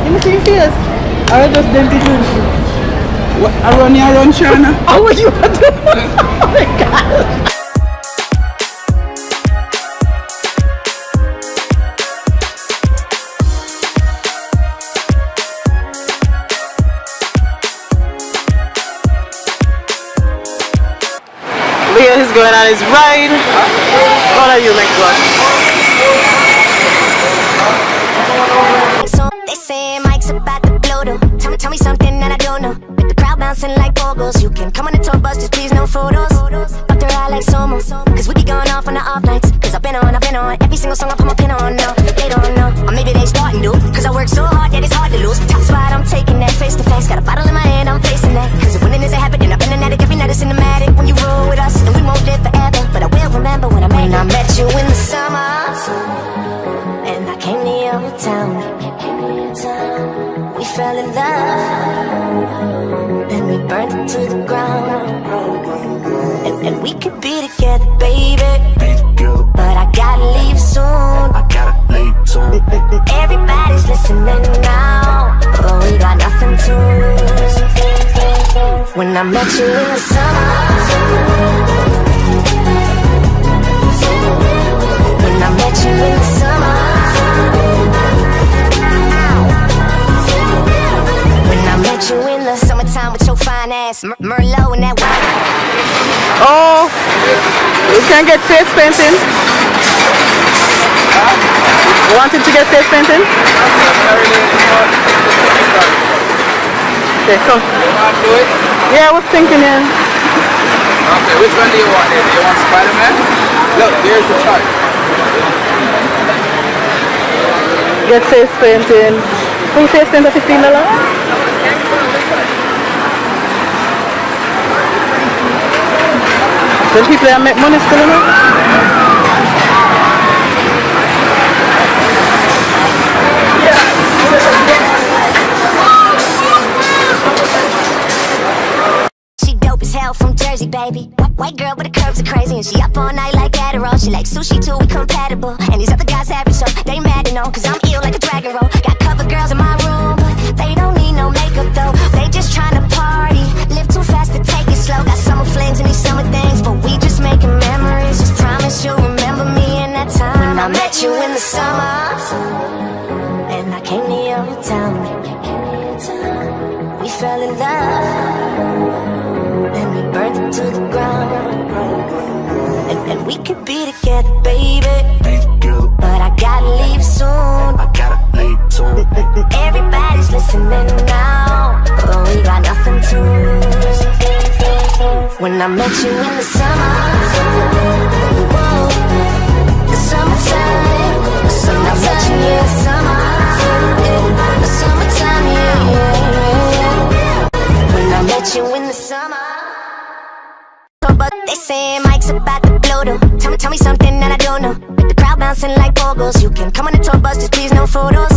Let me see your face. I just didn't do what? I run here, run Shana. How would you want to? Oh my God. Leo is going on his ride. What are you, NIKON? So they say Mike's about to blow though. Tell me something that I don't know. With the crowd bouncing like bogos, you can come on the tour bus, just please no photos. But they're all like Somo, cause we be going off on the off nights. Cause I've been on every single song I put my pin on. No, they don't know, or maybe they starting to. Cause I work so hard that it's hard to lose. Top spot, I'm taking that face to face. Got a bottle in my hand, I'm facing that. Cause if winning is a habit, then I've been an addict. Every night it's cinematic. When you roll with us, and we won't live forever. But I will remember when I met you in the summer. And I came to your town. We fell in love, then we burned it to the ground. And we could be together, baby. But I gotta leave soon. Everybody's listening now, but we got nothing to lose. When I met you in the summer, when I met you in the summer, when I met you in the summertime with your fine ass, Merlot and that wine. Oh, you can get face painting. You wanted to get face painting? Okay, come. Do it? Yeah, I was thinking, yeah. Okay, which one do you want then? Do you want Spider-Man? Look, there's the chart. Get face painting. Full face paint for $15. Then people that make money still, you know? She dope as hell from Jersey, baby. White girl, but the curves are crazy. And she up all night like Adderall. She like sushi too, we compatible. And these other guys average, so they mad to know. Cause I'm ill like a dragon roll. Got cover girls in my room, but they don't need no makeup though. They just tryna party, live too fast to take it slow. Got summer flings and these summer things, but we just making memories. Just promise you'll remember me in that time when I met you in the summer. And I came to your town. We fell in love, then we burned it to the ground. And we could be together, baby. But I gotta leave soon. Everybody's listening now, but we got nothing to lose. When I met you in the summer, whoa, the summertime, the summertime. When I met you in the summer, yeah, the summertime, yeah, yeah. When I met you in the summer. But they say Mike's about to blow though. Tell me something that I don't know. With the crowd bouncing like bogos, you can come on the tour bus, just please no photos.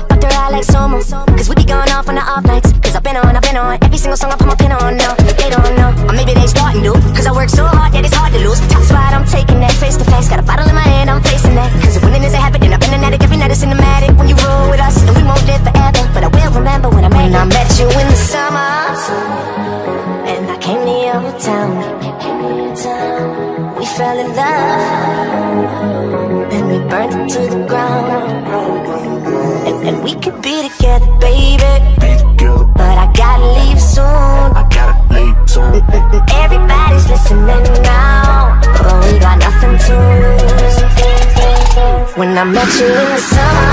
But they're all like Somo, cause we be going off on the off nights. Cause I've been on every single song I put my pin on. No, they don't know, or maybe they starting to. Cause I work so hard that it's hard to lose. Top spot, I'm taking that face to face. Got a bottle in my hand, I'm facing that. Cause if winning is a habit, then I've been an addict. Every night it's cinematic. When you roll with us, and we won't live forever. But I will remember when I met you in the summer. And I came to your town. We fell in love, then we burned it to the ground. And we could be together, baby. But I gotta leave soon. Everybody's listening now, but we got nothing to lose. When I met you in the summer,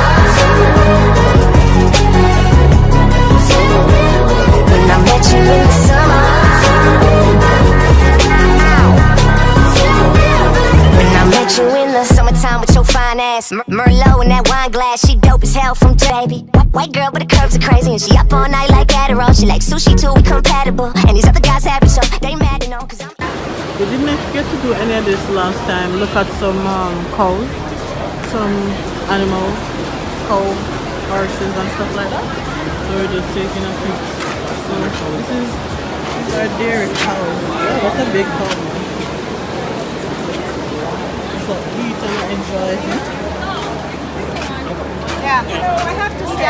when I met you in the summer, when I met you in the summertime with your fine ass, Merlot and that wine glass. She dope as hell from baby. White girl, but the curves are crazy. And she up all night like Adderall. She like sushi too, we compatible. And these other guys average, so they mad to know. Cause I'm We didn't get to do any of this last time. Look at some cows, some animals, cow, horses and stuff like that. So we're just taking a peek. So these are dairy cows. Yeah, that's a big cow. So eat and enjoy. Yeah, I have to say,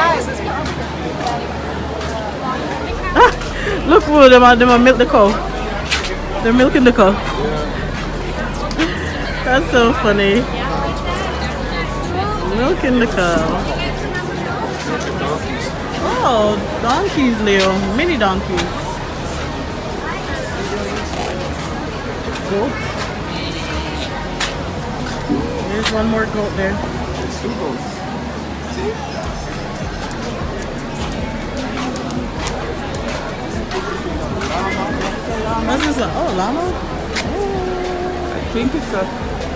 food, them a milk the cow. They're milking the cow. That's so funny. Milking the cow. Oh, donkeys, Leo. Mini donkeys. Goat. There's one more goat there. There's 2 goats. See? What's this? Oh, llama? I think it's a...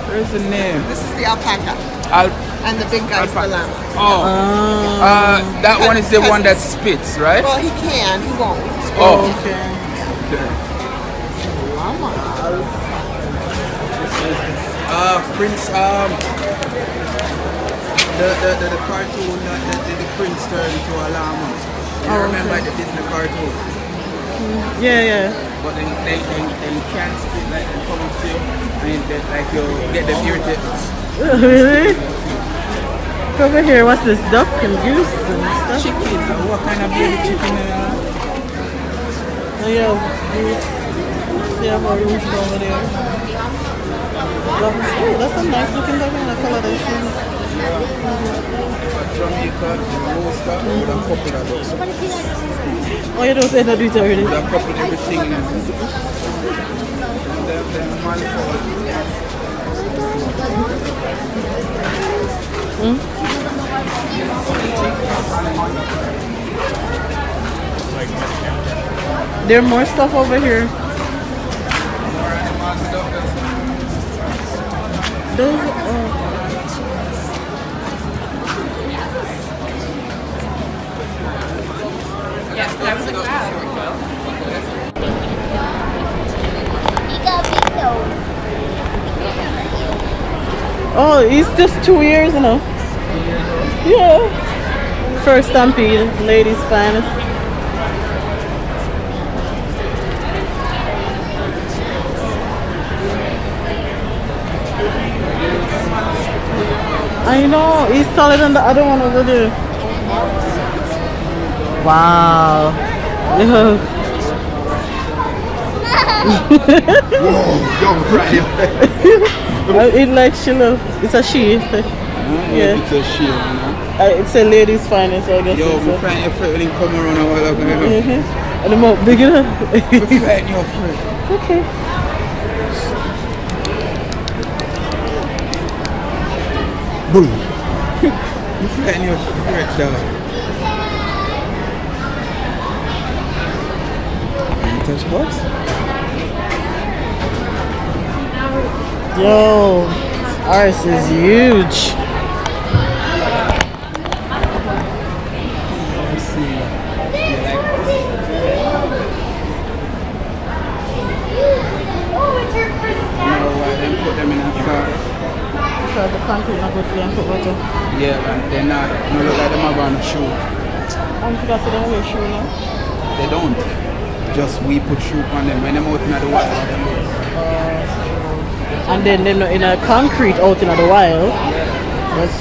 Where's the name? This is the alpaca. And the big guy's the llama. Oh. That one is the one that spits, right? Well, he can. He won't. Oh. Okay. Llamas. Prince, the cartoon that the prince turned into a llama. You remember the Disney cartoon? Yeah. But then they can't spit like they come up to you and they, like you get them irritated. Really? Over here, what's this? Duck and goose and stuff? Chicken, what kind of baby chicken? Oh yeah, goose. See how far goose over there. Oh, that's a nice looking duck in the color that you see. Jamaican, roaster, with a couple of those. Oh, you don't say that do it already. With a couple of everything in it. There are more stuff over here. Those, Yes, that's the crowd. oh, he's just 2 years, you know. Yeah. First Stampede, ladies' finest. I know, he's taller than the other one over there. Wow. Young Friday. It like she love. It's a she. Yeah. It's a she, you know. It's a lady's finest, so I guess. Yo, it's we find your friend when he come around a while ago. And the more big enough. We find your friend. Okay. Boom. You find your friend, dog. Touch box? Yo, ours is huge. Let's see. Put them in a car. Because the concrete not good for them footwater. Yeah, man, they're not. No, look like them have on a shoe. I think I see them wear shoe now. They don't. Just we put shoe on them when they're out in the wild. And then they're not in a concrete out in the wild. That's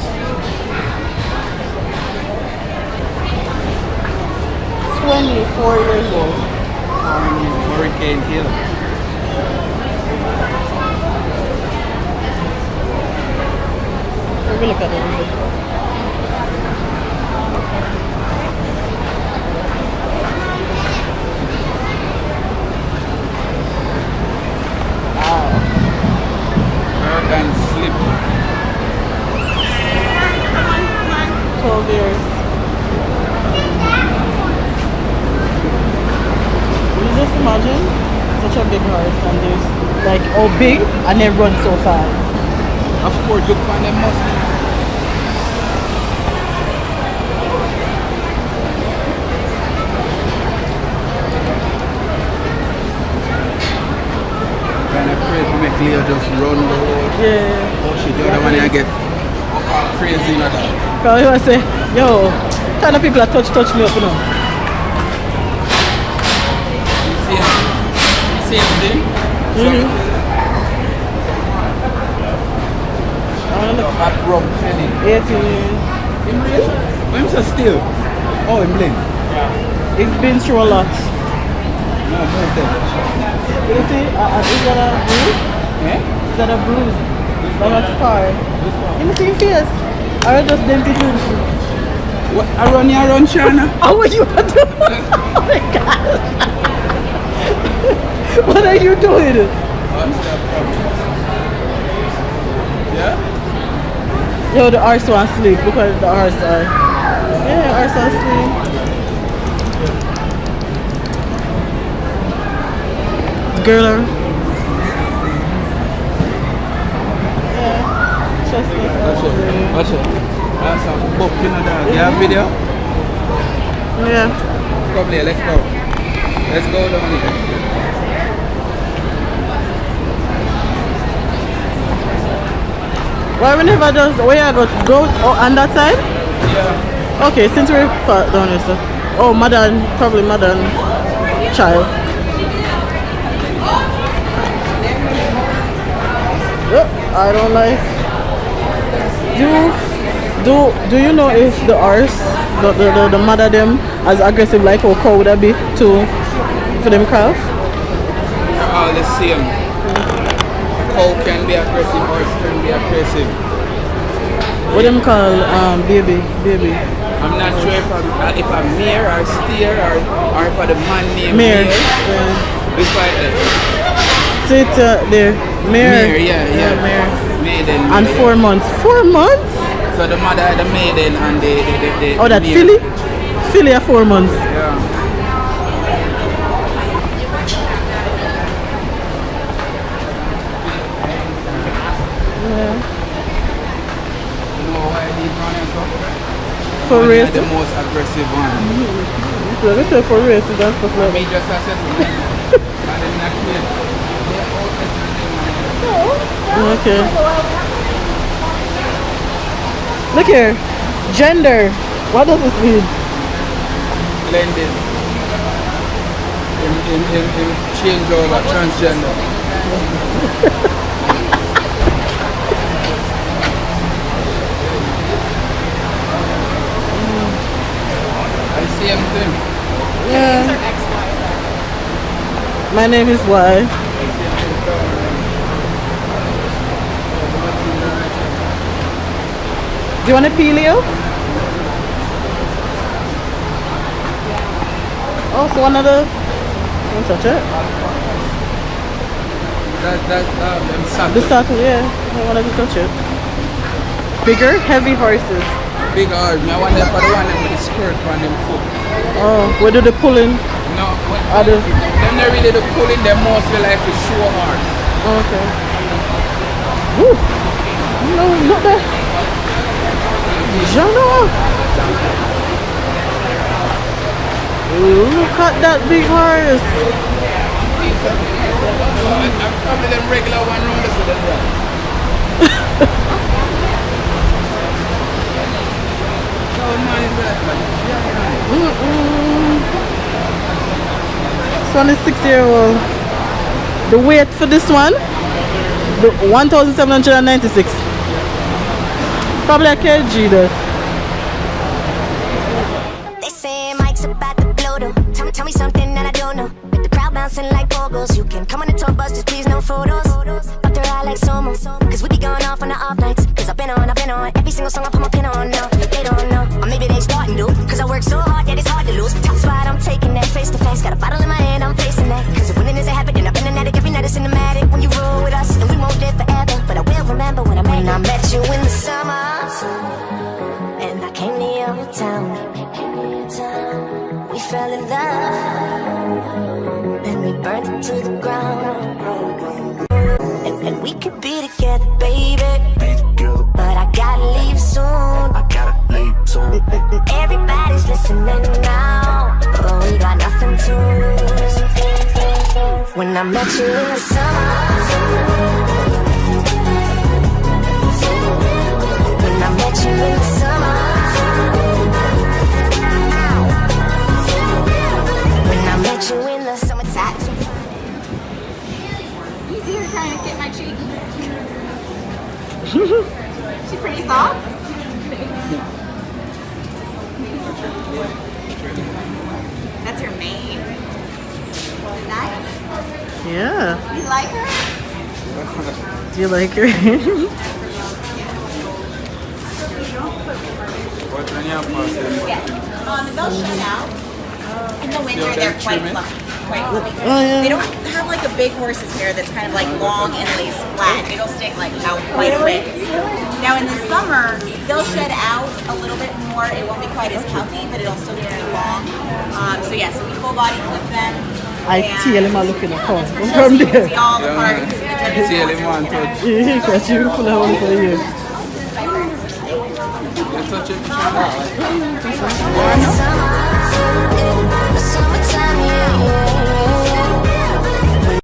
24 years old. Hurricane Hill. We're gonna look at it. And slip. 12 years. You just imagine such a big horse and there's like oh big and they run so fast. Of course, look on them muscles. Kind of afraid to make Leo just run the whole. Yeah. Oh shit, the other one I get crazy in that. Because I say, yo, kind of people that touch me up, you know. Same thing. At Rock Penny. 18 years. When's that still? Oh, in Blink. He's been through a lot. No, move them. You see, is that a bruise? Eh? Is that a bruise? Like a scar? Let me see your face. Or just dented you? What? I run, Shana. Oh, what you are doing? Oh my God. What are you doing? Yeah? Yo, the horse wants sleep because the horse are. Yeah, the horse wants sleep. Girl. Yeah. Just like Watch it. That's a book, you know that. You have video? yeah. Come here, let's go. Let's go down here. Why we never just where I go on that side? Yeah. Okay, since we're down here, so oh, probably mother and child. I don't like. Do you know if the horse, the mother them as aggressive like how cow would that be too for them calf? All the same. Cow can be aggressive, horse can be aggressive. What them call baby? I'm not sure if a mare or steer or if a man named Mare. It's like that. So it's there. Mare. Yeah. Maiden. And 4 months. 4 months? So the mother, the maiden, and the Oh, that mare. filly? Filly at 4 months. Yeah. You know why these runners up? For One race. is the most aggressive one. Like I said, for races and stuff like Me that. just assess it. And then next year, they're all Okay. Look here. Gender. What does this mean? blended. In change over transgender. Same thing. Yeah. My name is Y. Do you want a Pelio? Oh, so another. Don't touch it. The saddle, yeah. I wanted to touch it. Bigger, heavy horses. Big horse. I wonder if I don't want them with the skirt on them foot. Oh, where do they pulling? No, They're not really the pulling, they're mostly like the show horse. okay. Woo! No, look there. Jana! Look at that big horse. I'm probably them regular one round the city. This one is 6-year-old. The weight for this one, 1,796. Probably a kg though. They say Mike's about to blow them. Tell me something that I don't know. With the crowd bouncing like bogles, you can come on the tour bus, just please no photos. Up their eye like Somo, cause we be going off on the off nights. Cause I've been on every single song I put my pin on now. They don't know, or maybe they starting to. Cause I work so hard that it's hard to lose. Top spot, I'm taking that face to face. Got a bottle in my hand, I'm facing that. Cause if winning is a habit, then I've been an addict every night. It's cinematic when you roll with us, and we won't live forever. But I will remember when I met you in the summer. And I came to your town. We fell in love, and we burned it to the ground. And we could be together, baby. But I gotta leave soon. Everybody's listening now, but we got nothing to lose. When I met you in the summer, when I met you in the summer, when I met you in the summertime. You see her trying to get my cheek? She's pretty soft. That's her mane. Yeah. You like her? Do you like her? What when you have pasta? Yeah. They'll shut out. In the winter, they're quite fluffy. Quite fluffy. Oh, yeah. They don't have like a big horse's hair that's kind of like long and lace flat. It'll stick like out quite a bit. Now in the summer, they'll shed out a little bit more. It won't be quite as puffy, but it'll still be pretty long. So yeah, so we full body clip them. I tell him I'm looking at her From from you can there. see all the parts. See anyone touch? Yeah, because she will pull her one for you. You touch it? Summertime, yeah, yeah.